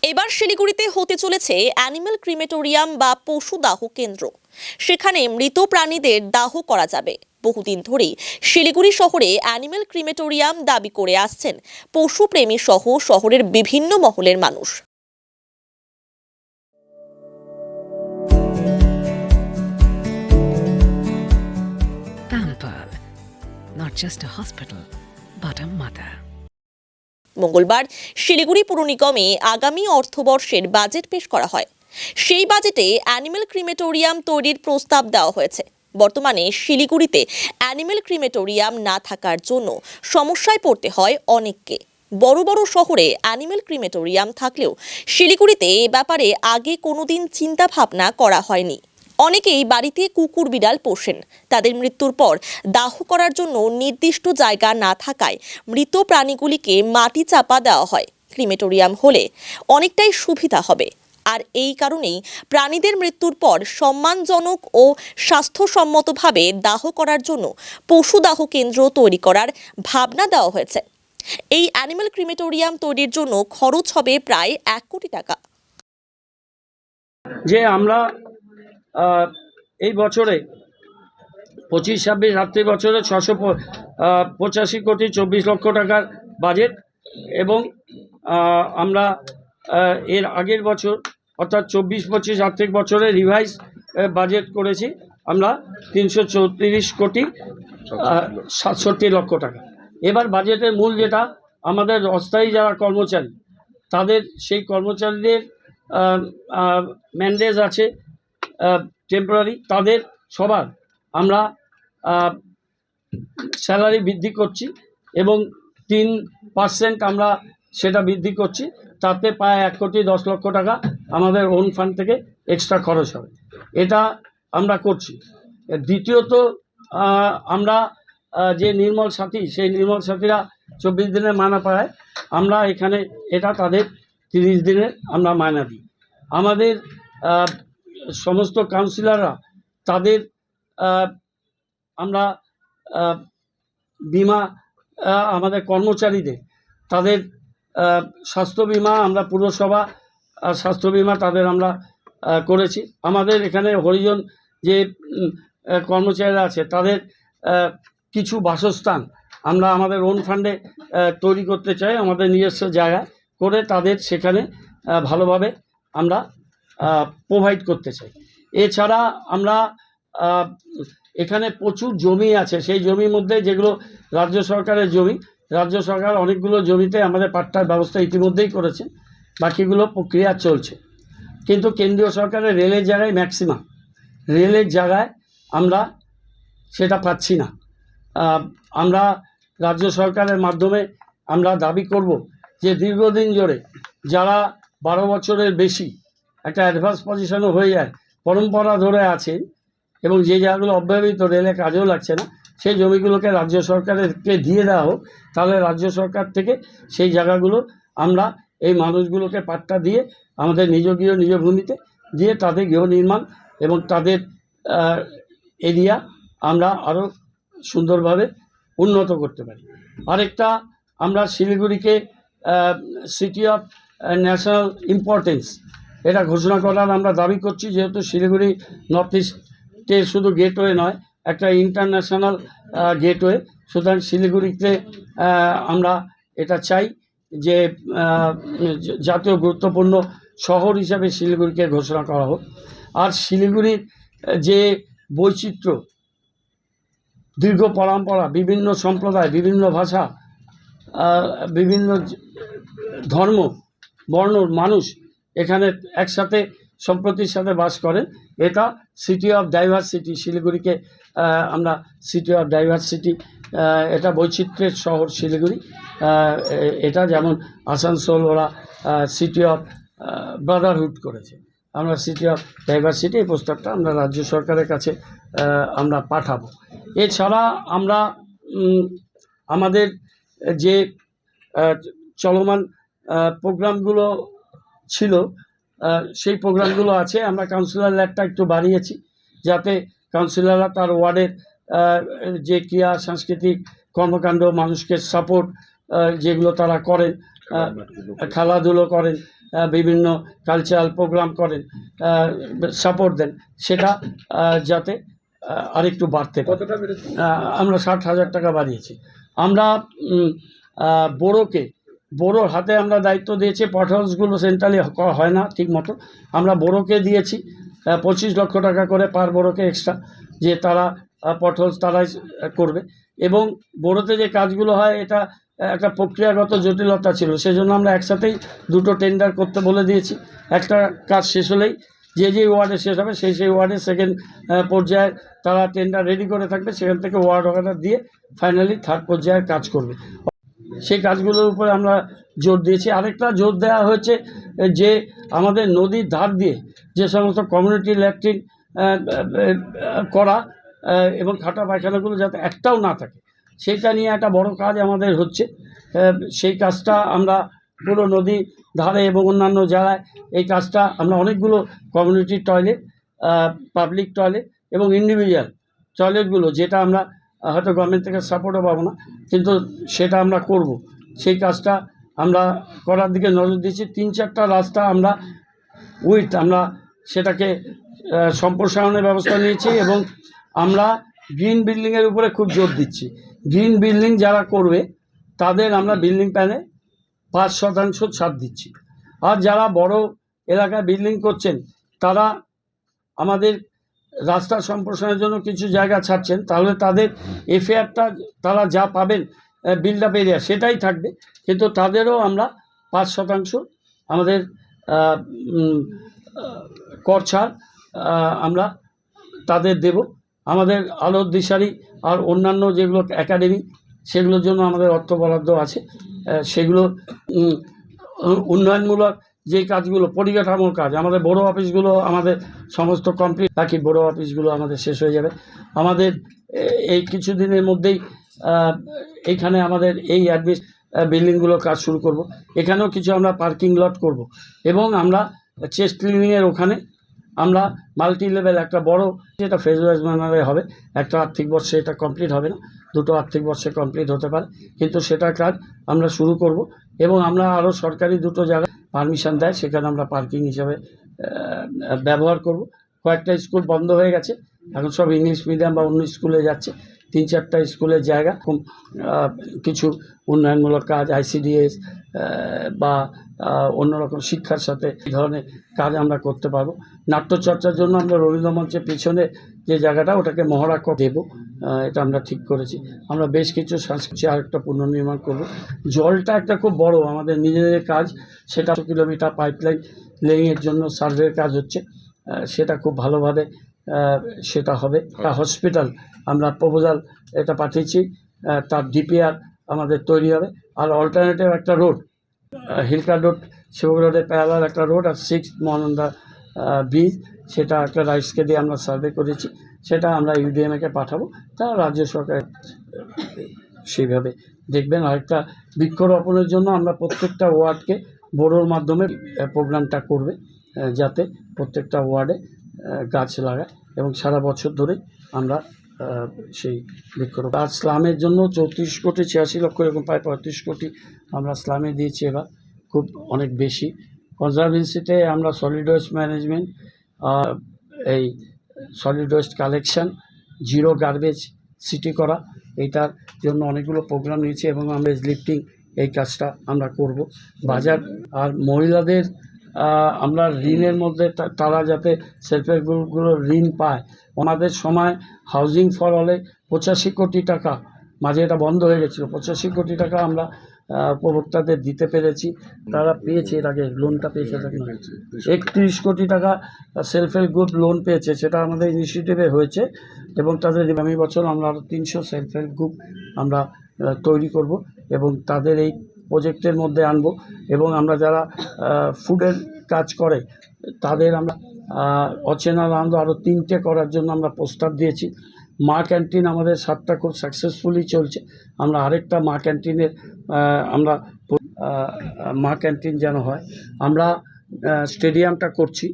এবার শিলিগুড়িতে হতে চলেছে অ্যানিম্যাল ক্রিমেটোরিয়াম বা পশু দাহ কেন্দ্র। সেখানে মৃত প্রাণীদের দাহ করা যাবে। বহুদিন ধরেই শিলিগুড়ি শহরে অ্যানিম্যাল ক্রিমেটোরিয়াম দাবি করে আসছেন পশুপ্রেমী সহ শহরের বিভিন্ন মহলের মানুষ। Pamper, not just a hospital, but a mother. মঙ্গলবার শিলিগুড়ি পুর নিগমে আগামী অর্থবর্ষের বাজেট পেশ করা হয়। সেই বাজেটে অ্যানিম্যাল ক্রিমেটোরিয়াম তৈরির প্রস্তাব দেওয়া হয়েছে। বর্তমানে শিলিগুড়িতে অ্যানিম্যাল ক্রিমেটোরিয়াম না থাকার জন্য সমস্যায় পড়তে হয় অনেককে। বড় বড় শহরে অ্যানিম্যাল ক্রিমেটোরিয়াম থাকলেও শিলিগুড়িতে এ ব্যাপারে আগে কোনোদিন চিন্তা ভাবনা করা হয়নি। অনেকেই বাড়িতে কুকুর বিড়াল পোষেন। তাদের মৃত্যুর পর দাহ করার জন্য নির্দিষ্ট জায়গা না থাকায় মৃত প্রাণীগুলিকে মাটি চাপা দেওয়া হয়। ক্রিমেটোরিয়াম হলে অনেকটাই সুবিধা হবে। আর এই কারণেই প্রাণীদের মৃত্যুর পর সম্মানজনক ও স্বাস্থ্যসম্মতভাবে দাহ করার জন্য পশু দাহ কেন্দ্র তৈরি করার ভাবনা দেওয়া হয়েছে। এই অ্যানিম্যাল ক্রিমেটোরিয়াম তৈরির জন্য খরচ হবে প্রায় 1 কোটি টাকা। যে আমরা এই বছরে 25-26 আর্থিক বছরে 685 কোটি 24 লক্ষ টাকার বাজেট এবং আমরা এর আগের বছর অর্থাৎ 24-25 আর্থিক বছরে রিভাইজ বাজেট করেছি আমরা 334 কোটি 67 লক্ষ টাকা। এবার বাজেটের মূল যেটা আমাদের অস্থায়ী যারা কর্মচারী তাদের সেই কর্মচারীদের ম্যান্ডেজ আছে টেম্পোরারি, তাদের সবার আমরা স্যালারি বৃদ্ধি করছি এবং 3% আমরা সেটা বৃদ্ধি করছি। তাতে প্রায় 1 কোটি 10 লক্ষ টাকা আমাদের ওন ফান্ড থেকে এক্সট্রা খরচ হবে। এটা আমরা করছি। দ্বিতীয়ত আমরা যে নির্মল সাথী সেই নির্মল সাথীরা 24 দিনের মায়না পায়, আমরা এখানে এটা তাদের 30 দিনের আমরা মায়না দিই। আমাদের সমস্ত কাউন্সিলররা তাদের আমরা বিমা, আমাদের কর্মচারীদের তাদের স্বাস্থ্য বিমা, আমরা পুরসভা স্বাস্থ্য বিমা তাদের আমরা করেছি। আমাদের এখানে হরিজন যে কর্মচারীরা আছে তাদের কিছু বাসস্থান আমরা আমাদের ওন ফান্ডে তৈরি করতে চাই, আমাদের নিজস্ব জায়গায় করে তাদের সেখানে ভালোভাবে আমরা প্রোভাইড করতে চাই। এছাড়া আমরা এখানে প্রচুর জমি আছে, সেই জমির মধ্যে যেগুলো রাজ্য সরকারের জমি, রাজ্য সরকার অনেকগুলো জমিতে আমাদের পাট্টার ব্যবস্থা ইতিমধ্যেই করেছে, বাকিগুলো প্রক্রিয়া চলছে। কিন্তু কেন্দ্রীয় সরকারের রেলের জায়গায় ম্যাক্সিমাম রেলের জায়গায় আমরা সেটা পাচ্ছি না। আমরা রাজ্য সরকারের মাধ্যমে আমরা দাবি করব যে দীর্ঘদিন ধরে যারা 12 বছরের বেশি একটা অ্যাডভান্স পজিশনও হয়ে যায়, পরম্পরা ধরে আছে এবং যে জায়গাগুলো অব্যবহৃত রেলে কাজেও লাগছে না, সেই জমিগুলোকে রাজ্য সরকারকে দিয়ে দেওয়া হোক। তাহলে রাজ্য সরকার থেকে সেই জায়গাগুলো আমরা এই মানুষগুলোকে পাট্টা দিয়ে আমাদের নিজ ভূমিতে দিয়ে তাদের গৃহ নির্মাণ এবং তাদের এরিয়া আমরা আরও সুন্দরভাবে উন্নত করতে পারি। আরেকটা, আমরা শিলিগুড়িকে সিটি অফ ন্যাশনাল ইম্পর্টেন্স এটা ঘোষণা করার আমরা দাবি করছি, যেহেতু শিলিগুড়ি নর্থ ইস্টের শুধু গেটওয়ে নয়, একটা ইন্টারন্যাশনাল গেটওয়ে। সুতরাং শিলিগুড়িতে আমরা এটা চাই যে জাতীয় গুরুত্বপূর্ণ শহর হিসাবে শিলিগুড়িকে ঘোষণা করা হোক। আর শিলিগুড়ির যে বৈচিত্র্য, দীর্ঘ পরম্পরা, বিভিন্ন সম্প্রদায়, বিভিন্ন ভাষা, বিভিন্ন ধর্ম বর্ণ মানুষ এখানে একসাথে সম্প্রীতির সাথে বাস করেন, এটা সিটি অফ ডাইভার্সিটি। শিলিগুড়িকে আমরা সিটি অফ ডাইভার্সিটি, এটা বৈচিত্র্যের শহর শিলিগুড়ি। এটা যেমন আসানসোল ওরা সিটি অফ ব্রাদারহুড করেছে, আমরা সিটি অফ ডাইভার্সিটি, এই প্রস্তাবটা আমরা রাজ্য সরকারের কাছে আমরা পাঠাবো। এছাড়া আমরা আমাদের যে চলমান প্রোগ্রামগুলো ছিল সেই প্রোগ্রামগুলো আছে, আমরা কাউন্সিলর ল্যাবটা একটু বাড়িয়েছি যাতে কাউন্সিলররা তার ওয়ার্ডের যে ক্রিয়া সাংস্কৃতিক কর্মকাণ্ড, মানুষকে সাপোর্ট যেগুলো তারা করেন, খেলাধুলো করেন, বিভিন্ন কালচারাল প্রোগ্রাম করেন, সাপোর্ট দেন, সেটা যাতে আরেকটু বাড়তে পারে। আমরা 60,000 টাকা বাড়িয়েছি। আমরা বোরোর হাতে আমরা দায়িত্ব দিয়েছি। পটহলসগুলো সেন্ট্রালি হয় না ঠিক মতো, আমরা বোরোকে দিয়েছি 25 লক্ষ টাকা করে পার বোরোকে এক্সট্রা, যে তারা পটহলস তারাই করবে। এবং বোরোতে যে কাজগুলো হয় এটা একটা প্রক্রিয়াগত জটিলতা ছিল, সেজন্য আমরা একসাথেই দুটো টেন্ডার করতে বলে দিয়েছি। একটা কাজ শেষ হলেই যে ওয়ার্ডে শেষ হবে সেই ওয়ার্ডে সেকেন্ড পর্যায়ে তারা টেন্ডার রেডি করে থাকবে, সেখান থেকে ওয়ার্ড অর্ডার দিয়ে ফাইনালি থার্ড পর্যায়ের কাজ করবে। সেই কাজগুলোর উপরে আমরা জোর দিয়েছি। আরেকটা জোর দেওয়া হয়েছে যে আমাদের নদীর ধার দিয়ে যে সমস্ত কমিউনিটি ল্যাট্রিন করা এবং খাটা পায়খানাগুলো যাতে একটাও না থাকে, সেইটা নিয়ে একটা বড় কাজ আমাদের হচ্ছে। সেই কাজটা আমরা পুরো নদী ধারে এবং অন্যান্য জায়গায় এই কাজটা আমরা অনেকগুলো কমিউনিটি টয়লেট, পাবলিক টয়লেট এবং ইন্ডিভিজুয়াল টয়লেটগুলো, যেটা আমরা হয়তো গভর্নমেন্ট থেকে সাপোর্টও পাবো না, কিন্তু সেটা আমরা করব। সেই কাজটা আমরা করার দিকে নজর দিচ্ছি। 3-4টা রাস্তা আমরা আমরা সেটাকে সম্প্রসারণের ব্যবস্থা নিয়েছি এবং আমরা গ্রিন বিল্ডিংয়ের উপরে খুব জোর দিচ্ছি। গ্রিন বিল্ডিং যারা করবে তাদের আমরা বিল্ডিং প্ল্যানে 5% ছাড় দিচ্ছি। আর যারা বড় এলাকায় বিল্ডিং করছেন তারা আমাদের রাস্তা সম্প্রসারণের জন্য কিছু জায়গা ছাড়ছেন, তাহলে তাদের এফআইআরটা তারা যা পাবেন বিল্ড আপ এরিয়া সেটাই থাকবে, কিন্তু তাদেরও আমরা 5% আমাদের কর ছাড় আমরা তাদের দেব। আমাদের আলোর দিশারি আর অন্যান্য যেগুলো একাডেমি, সেগুলোর জন্য আমাদের অর্থ বরাদ্দ আছে। সেগুলো উন্নয়নমূলক যে কাজগুলো, পরিকাঠামোর কাজ, আমাদের বড় অফিসগুলো আমাদের সমস্ত কমপ্লিট, বাকি বড় অফিসগুলো আমাদের শেষ হয়ে যাবে। আমাদের এই কিছুদিনের মধ্যেই এইখানে আমাদের এই বিল্ডিংগুলো কাজ শুরু করব। এখানেও কিছু আমরা পার্কিং লট করব এবং আমরা চেস্ট ক্লিনিংয়ের ওখানে আমরা মাল্টি লেভেল একটা বড়, যেটা ফেজ ওয়াইজ ম্যানারে হবে, একটা আর্থিক বর্ষে এটা কমপ্লিট হবে না, দুটো আর্থিক বর্ষে কমপ্লিট হতে পারে, কিন্তু সেটার কাজ আমরা শুরু করব। এবং আমরা আরও সরকারি দুটো জায়গায় পারমিশন দেয়, সেখানে আমরা পার্কিং হিসাবে ব্যবহার করব। কয়েকটা স্কুল বন্ধ হয়ে গেছে, এখন সব ইংলিশ মিডিয়াম বা অন্য স্কুলে যাচ্ছে। 3-4টা স্কুলের জায়গা কিছু উন্নয়নমূলক কাজ, ICDS বা অন্যরকম শিক্ষার সাথে এই ধরনের কাজ আমরা করতে পারবো। নাট্যচর্চার জন্য আমরা রবীন্দ্র মঞ্চের পিছনে যে জায়গাটা, ওটাকে মহড়া দেব, এটা আমরা ঠিক করেছি। আমরা বেশ কিছু সংস্কৃতি আরেকটা পুনর্নির্মাণ করব। জলটা একটা খুব বড় আমাদের নিজেদের কাজ, সেটা 100 কিলোমিটার পাইপলাইন লেইংয়ের জন্য সার্ভের কাজ হচ্ছে, সেটা খুব ভালোভাবে সেটা হবে। একটা হসপিটাল আমরা প্রপোজাল এটা পাঠিয়েছি, তার DPR আমাদের তৈরি হবে। আর অল্টারনেটিভ একটা রোড, হিলকা রোড, শিবক রোডের প্যারালাল একটা রোড, আর 6th মহানন্দা ব্রিজ, সেটা একটা রাইটসকে দিয়ে আমরা সার্ভে করেছি, সেটা আমরা UDMকে পাঠাবো, তা রাজ্য সরকার সেইভাবে দেখবেন। আরেকটা বৃক্ষরোপণের জন্য আমরা প্রত্যেকটা ওয়ার্ডকে বোরোর মাধ্যমে প্রোগ্রামটা করবে, যাতে প্রত্যেকটা ওয়ার্ডে গাছ লাগায় এবং সারা বছর ধরে আমরা সেই বৃক্ষরোপণ। আর স্লামের জন্য 34 কোটি 86 লক্ষ, এরকম প্রায় 35 কোটি আমরা স্লামে দিয়েছি এবার, খুব অনেক বেশি। কনজারভেন্সিতে আমরা সলিড ওয়েস্ট ম্যানেজমেন্ট, এই solid waste collection, zero garbage city করা, এইটার জন্য অনেকগুলো প্রোগ্রাম নিয়েছি এবং আমরা লিফটিং এই কাজটা আমরা করব। বাজার আর মহিলাদের আমরা ঋণের মধ্যে তারা যাতে সেলফ হেল্প গ্রুপগুলো ঋণ পায়। আমাদের সময় হাউজিং ফর অলে 85 কোটি টাকা, মাঝে এটা বন্ধ হয়ে গেছিলো, 85 কোটি টাকা আমরা উপভোক্তাদের দিতে পেরেছি, তারা পেয়েছে। এর আগে লোনটা পেয়েছে 31 কোটি টাকা সেলফ হেল্প গ্রুপ লোন পেয়েছে, সেটা আমাদের ইনিশিয়েটিভে হয়েছে এবং তাদের আগামী বছর আমরা আরও 300 সেলফ হেল্প গ্রুপ আমরা তৈরি করব এবং তাদের এই প্রজেক্টের মধ্যে আনব। এবং আমরা যারা ফুডের কাজ করে তাদের আমরা অচেনা আনন্দ আরও 3টে করার জন্য আমরা প্রস্তাব দিয়েছি। মা ক্যান্টিন আমাদের 7টা খুব সাকসেসফুলি চলছে, আমরা আরেকটা মা ক্যান্টিনের আমরা মা ক্যান্টিন যেন হয়। আমরা স্টেডিয়ামটা করছি,